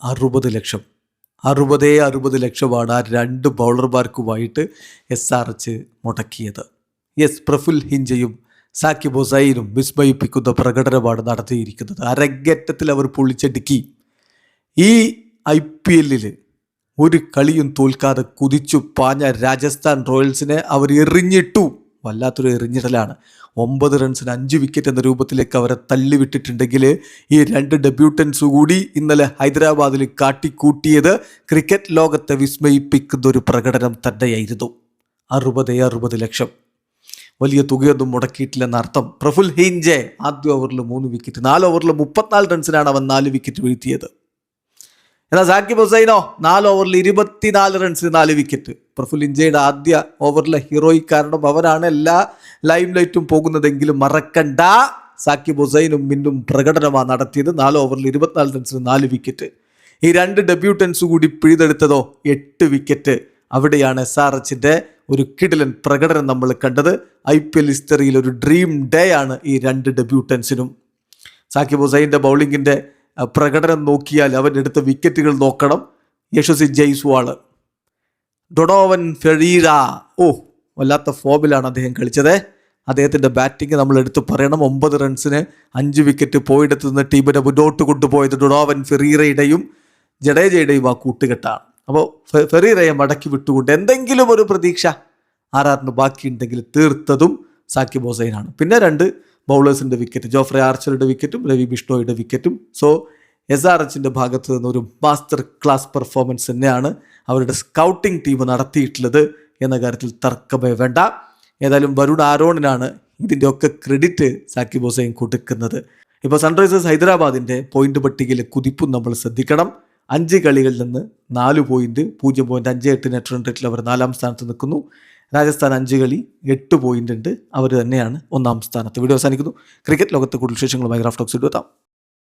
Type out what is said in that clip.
60 ലക്ഷം. 60 ലക്ഷമാണ് ആ 2 ബൗളർമാർക്കുമായിട്ട് SRH മുടക്കിയത്. Yes, Praful ഹിഞ്ചയും Saqib ഹുസൈനും വിസ്മയിപ്പിക്കുന്ന പ്രകടനമാണ് നടത്തിയിരിക്കുന്നത്. അരങ്ങേറ്റത്തിൽ അവർ പൊളിച്ചടുക്കി. ഈ IPL ഒരു കളിയും തോൽക്കാതെ കുതിച്ചു പാഞ്ഞ രാജസ്ഥാൻ റോയൽസിനെ അവർ എറിഞ്ഞിട്ടു. വല്ലാത്തൊരു എറിഞ്ഞിടലാണ്. 9 റൺസിന് 5 വിക്കറ്റ് എന്ന രൂപത്തിലേക്ക് അവരെ തള്ളിവിട്ടിട്ടുണ്ടെങ്കിൽ ഈ 2 ഡെബ്യൂട്ടൻസ് കൂടി ഇന്നലെ ഹൈദരാബാദിൽ കാട്ടിക്കൂട്ടിയത് ക്രിക്കറ്റ് ലോകത്തെ വിസ്മയിപ്പിക്കുന്ന ഒരു പ്രകടനം തന്നെയായിരുന്നു. 60 ലക്ഷം വലിയ തുകയൊന്നും മുടക്കിയിട്ടില്ലെന്നർത്ഥം. പ്രഫുൽ ഹിഞ്ചെ ആദ്യ ഓവറിൽ 3 വിക്കറ്റ്, 4 ഓവറിൽ 34 റൺസിനാണ് അവൻ 4 വിക്കറ്റ് വീഴ്ത്തിയത്. എന്നാൽ സാക്കിബ് ഹുസൈനോ 4 ഓവറിൽ 24 റൺസിന് 4 വിക്കറ്റ്. പ്രഫുൽ ഹിഞ്ചയുടെ ആദ്യ ഓവറിലെ ഹീറോയിക് കാരണം അവനാണ് എല്ലാ ലൈം ലൈറ്റും പോകുന്നതെങ്കിലും മറക്കണ്ട, സാക്കിബ് ഹുസൈനും മിന്നും പ്രകടനമാണ് നടത്തിയത്. 4 ഓവറിൽ 24 റൺസിന് 4 വിക്കറ്റ്. ഈ 2 ഡെബ്യൂട്ടൻസ് കൂടി പിഴുതെടുത്തതോ 8 വിക്കറ്റ്. അവിടെയാണ് SRHന്റെ ഒരു കിടിലൻ പ്രകടനം നമ്മൾ കണ്ടത്. IPL ഹിസ്റ്ററിയിൽ ഒരു ഡ്രീം ഡേ ആണ് ഈ 2 ഡെബ്യൂട്ടൻസിനും. സാക്കിബ് ഹുസൈൻ്റെ ബൗളിങ്ങിൻ്റെ പ്രകടനം നോക്കിയാൽ അവനെടുത്ത വിക്കറ്റുകൾ നോക്കണം. യശസ്വി ജയ്സ്വാൾ, ഡൊണോവൻ ഫെറീര, വല്ലാത്ത ഫോമിലാണ് അദ്ദേഹം കളിച്ചത്. അദ്ദേഹത്തിൻ്റെ ബാറ്റിംഗ് നമ്മൾ എടുത്ത് പറയണം. 9 റൺസിന് 5 വിക്കറ്റ് പോയിടത്ത് നിന്ന് ടീമിനെ മുന്നോട്ട് കൊണ്ടുപോയത് ഡൊണോവൻ ഫെറീരയുടെയും ജഡേജയുടെയും ആ കൂട്ടുകെട്ടാണ്. അപ്പോൾ ഫെറീരയെ മടക്കി വിട്ടുകൊണ്ട് എന്തെങ്കിലും ഒരു പ്രതീക്ഷ RRന് ബാക്കിയുണ്ടെങ്കിൽ തീർത്തതും സാക്കിബ് ഹുസൈനാണ്. പിന്നെ 2 ബൗളേഴ്സിൻ്റെ വിക്കറ്റ്, ജോഫ്രെ ആർച്ചറുടെ വിക്കറ്റും രവി ബിഷ്ണോയുടെ വിക്കറ്റും. സോ SRHന്റെ ഭാഗത്ത് നിന്നൊരു മാസ്റ്റർ ക്ലാസ് പെർഫോമൻസ് തന്നെയാണ് അവരുടെ സ്കൗട്ടിംഗ് ടീം നടത്തിയിട്ടുള്ളത് എന്ന കാര്യത്തിൽ തർക്കമേ വേണ്ട. ഏതായാലും വരുൺ ആരോണിനാണ് ഇതിൻ്റെയൊക്കെ ക്രെഡിറ്റ് സാക്കിബ് ഹുസൈൻ കൊടുക്കുന്നത്. ഇപ്പോൾ സൺറൈസേഴ്സ് ഹൈദരാബാദിൻ്റെ പോയിന്റ് പട്ടികയിലെ കുതിപ്പും നമ്മൾ ശ്രദ്ധിക്കണം. 5 കളികളിൽ നിന്ന് 4 പോയിന്റ്, 0.58 നെറ്റ് റൺ റേറ്റിൽ അവർ 4ാം സ്ഥാനത്ത് നിൽക്കുന്നു. രാജസ്ഥാൻ 5 കളി 8 പോയിന്റ് ഉണ്ട്. അവർ തന്നെയാണ് 1ാം സ്ഥാനത്ത്. വീഡിയോ അവസാനിക്കുന്നു. ക്രിക്കറ്റ് ലോകത്തെ കൂടുതൽ വിശേഷങ്ങളുമായി റാഫ് ടോക്സ് എത്താം.